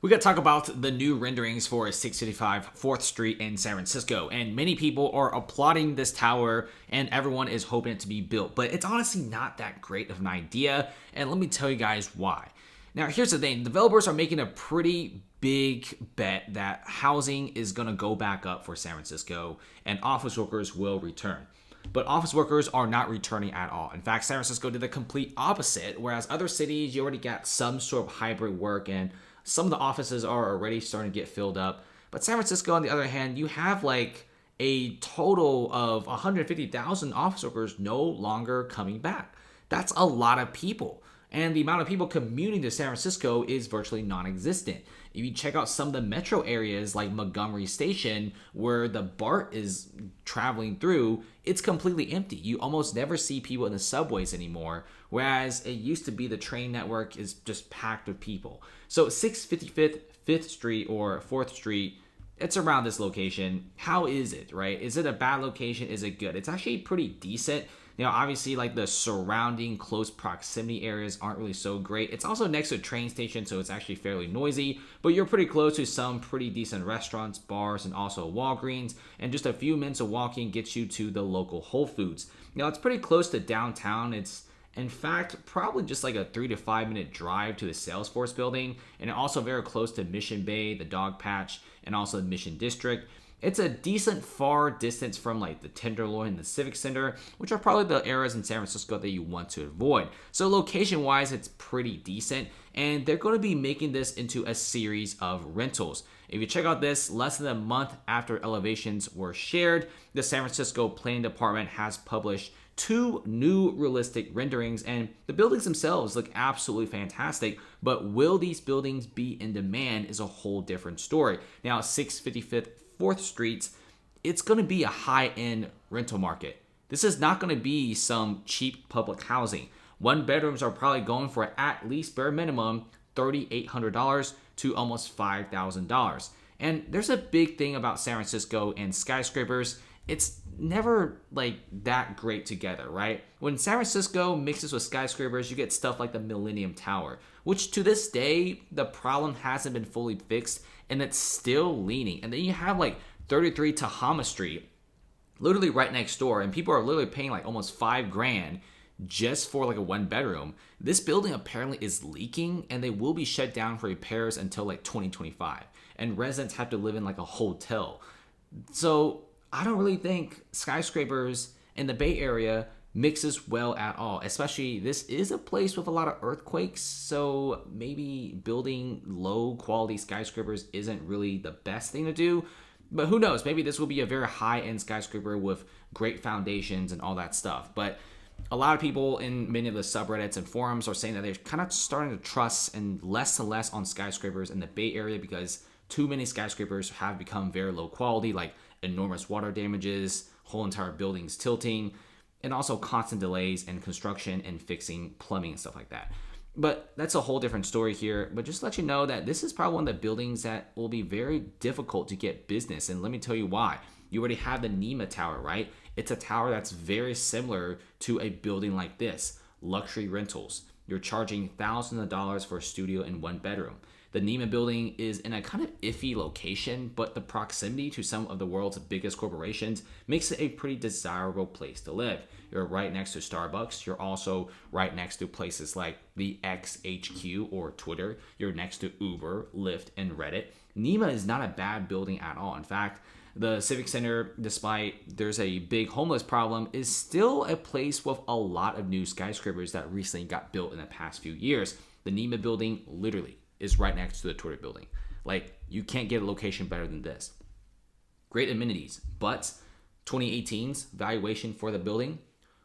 We got to talk about the new renderings for 655 4th Street in San Francisco, and many people are applauding this tower and everyone is hoping it to be built, but it's honestly not that great of an idea, and let me tell you guys why. Now, here's the thing. Developers are making a pretty big bet that housing is going to go back up for San Francisco and office workers will return. But office workers are not returning at all. In fact, San Francisco did the complete opposite, whereas other cities, you already got some sort of hybrid work and some of the offices are already starting to get filled up. But San Francisco, on the other hand, you have like a total of 150,000 office workers no longer coming back. That's a lot of people. And the amount of people commuting to San Francisco is virtually non-existent. If you check out some of the metro areas like Montgomery Station, where the BART is traveling through, it's completely empty. You almost never see people in the subways anymore, whereas it used to be the train network is just packed with people. So 655th 5th Street or 4th Street, it's around this location. How is it, right? Is it a bad location? Is it good? It's actually pretty decent. You know, obviously, like the surrounding close proximity areas aren't really so great. It's also next to a train station, so it's actually fairly noisy, but you're pretty close to some pretty decent restaurants, bars, and also Walgreens, and just a few minutes of walking gets you to the local Whole Foods. Now, it's pretty close to downtown. It's, in fact, probably just like a 3 to 5 minute drive to the Salesforce building, and also very close to Mission Bay, the Dog Patch, and also the Mission District. It's a decent far distance from like the Tenderloin and the Civic Center, which are probably the areas in San Francisco that you want to avoid. So location wise, it's pretty decent, and they're going to be making this into a series of rentals. If you check out this, less than a month after elevations were shared, the San Francisco Planning Department has published 2 new realistic renderings, and the buildings themselves look absolutely fantastic, but will these buildings be in demand is a whole different story. Now, 655th 4th Street, it's going to be a high-end rental market. This is not going to be some cheap public housing. One bedrooms are probably going for at least bare minimum $3,800 to almost $5,000. And there's a big thing about San Francisco and skyscrapers. It's never like that great together, right? When San Francisco mixes with skyscrapers, you get stuff like the Millennium Tower, which to this day, the problem hasn't been fully fixed and it's still leaning. And then you have like 33 Tahoma Street, literally right next door, and people are literally paying like almost $5,000 just for like a 1 bedroom. This building apparently is leaking and they will be shut down for repairs until like 2025. And residents have to live in like a hotel. So I don't really think skyscrapers in the Bay Area mixes well at all, especially this is a place with a lot of earthquakes, so maybe building low quality skyscrapers isn't really the best thing to do, but who knows, maybe this will be a very high-end skyscraper with great foundations and all that stuff. But a lot of people in many of the subreddits and forums are saying that they're kind of starting to trust and less on skyscrapers in the Bay Area because too many skyscrapers have become very low quality, like enormous water damages, whole entire buildings tilting, and also constant delays in construction and fixing plumbing and stuff like that. But that's a whole different story here. But just to let you know that this is probably one of the buildings that will be very difficult to get business. And let me tell you why. You already have the Nema Tower, right? It's a tower that's very similar to a building like this. Luxury rentals. You're charging thousands of dollars for a studio in 1 bedroom. The Nema building is in a kind of iffy location, but the proximity to some of the world's biggest corporations makes it a pretty desirable place to live. You're right next to Starbucks. You're also right next to places like the XHQ or Twitter. You're next to Uber, Lyft, and Reddit. Nema is not a bad building at all. In fact, the Civic Center, despite there's a big homeless problem, is still a place with a lot of new skyscrapers that recently got built in the past few years. The Nema building literally is right next to the Twitter building. Like, you can't get a location better than this. Great amenities, but 2018's valuation for the building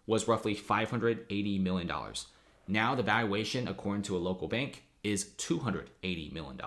was roughly $580 million. Now the valuation, according to a local bank, is $280 million.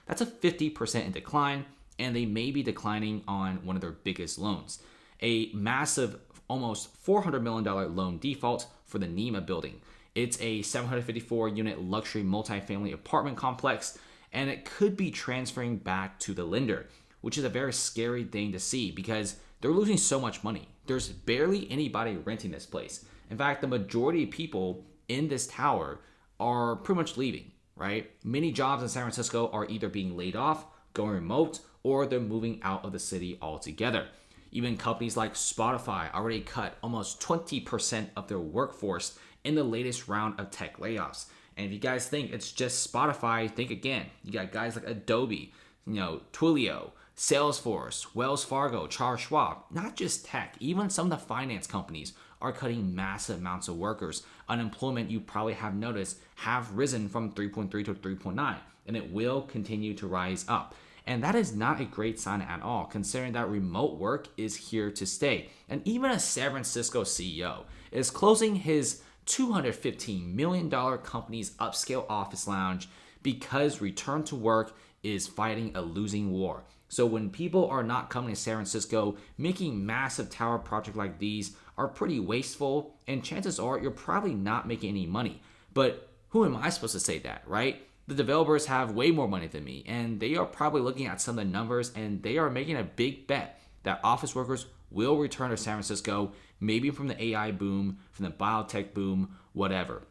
That's a 50% in decline, and they may be declining on one of their biggest loans. A massive, almost $400 million loan default for the Nema building. It's a 754-unit luxury multifamily apartment complex, and it could be transferring back to the lender, which is a very scary thing to see because they're losing so much money. There's barely anybody renting this place. In fact, the majority of people in this tower are pretty much leaving, right? Many jobs in San Francisco are either being laid off, going remote, or they're moving out of the city altogether. Even companies like Spotify already cut almost 20% of their workforce in the latest round of tech layoffs. And if you guys think it's just Spotify, think again. You got guys like Adobe, Twilio, Salesforce, Wells Fargo, Charles Schwab, not just tech, even some of the finance companies are cutting massive amounts of workers. Unemployment, you probably have noticed, have risen from 3.3 to 3.9, and it will continue to rise up. And that is not a great sign at all, considering that remote work is here to stay. And even a San Francisco CEO is closing his $215 million company's upscale office lounge because return to work is fighting a losing war. So when people are not coming to San Francisco, making massive tower projects like these are pretty wasteful, and chances are you're probably not making any money. But who am I supposed to say that, right? The developers have way more money than me, and they are probably looking at some of the numbers, and they are making a big bet that office workers will return to San Francisco, maybe from the AI boom, from the biotech boom, whatever.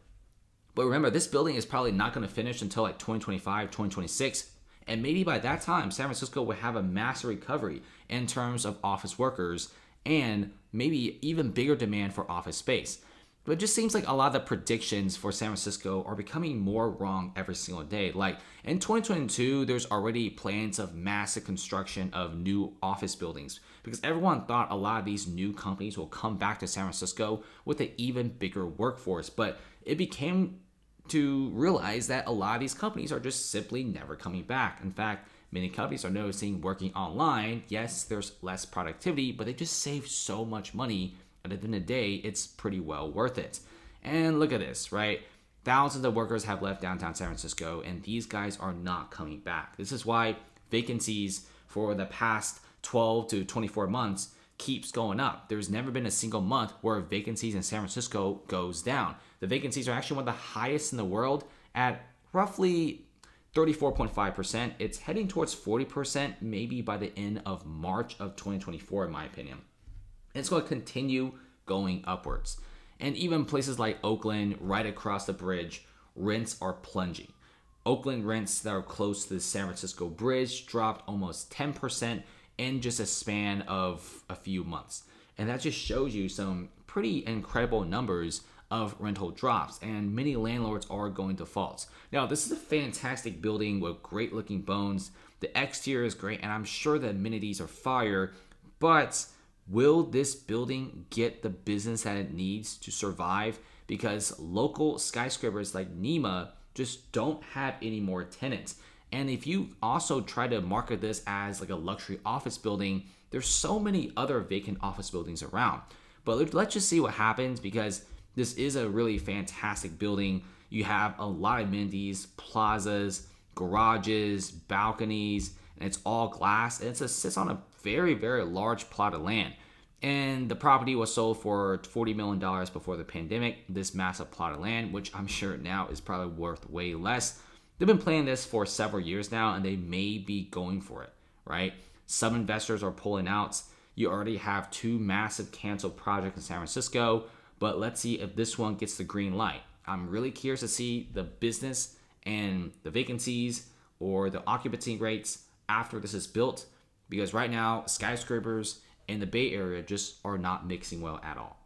But remember, this building is probably not going to finish until like 2025, 2026. And maybe by that time, San Francisco will have a massive recovery in terms of office workers and maybe even bigger demand for office space. But it just seems like a lot of the predictions for San Francisco are becoming more wrong every single day. Like in 2022, there's already plans of massive construction of new office buildings because everyone thought a lot of these new companies will come back to San Francisco with an even bigger workforce. But it became to realize that a lot of these companies are just simply never coming back. In fact, many companies are noticing working online, yes, there's less productivity, but they just save so much money. At the end of the day, it's pretty well worth it. And look at this, right? Thousands of workers have left downtown San Francisco, and these guys are not coming back. This is why vacancies for the past 12 to 24 months keeps going up. There's never been a single month where vacancies in San Francisco goes down. The vacancies are actually one of the highest in the world at roughly 34.5%. It's heading towards 40% maybe by the end of March of 2024, in my opinion. And it's going to continue going upwards. And even places like Oakland, right across the bridge, rents are plunging. Oakland rents that are close to the San Francisco bridge dropped almost 10% in just a span of a few months. And that just shows you some pretty incredible numbers of rental drops, and many landlords are going defaults. Now, this is a fantastic building with great looking bones. The exterior is great, and I'm sure the amenities are fire, but will this building get the business that it needs to survive? Because local skyscrapers like Nema just don't have any more tenants. And if you also try to market this as like a luxury office building, there's so many other vacant office buildings around. But let's just see what happens, because this is a really fantastic building. You have a lot of amenities, plazas, garages, balconies, and it's all glass. And it sits on a very, very large plot of land. And the property was sold for $40 million before the pandemic, this massive plot of land, which I'm sure now is probably worth way less. They've been planning this for several years now, and they may be going for it, right? Some investors are pulling out. You already have two massive canceled projects in San Francisco, but let's see if this one gets the green light. I'm really curious to see the business and the vacancies or the occupancy rates after this is built, because right now skyscrapers in the Bay Area just are not mixing well at all.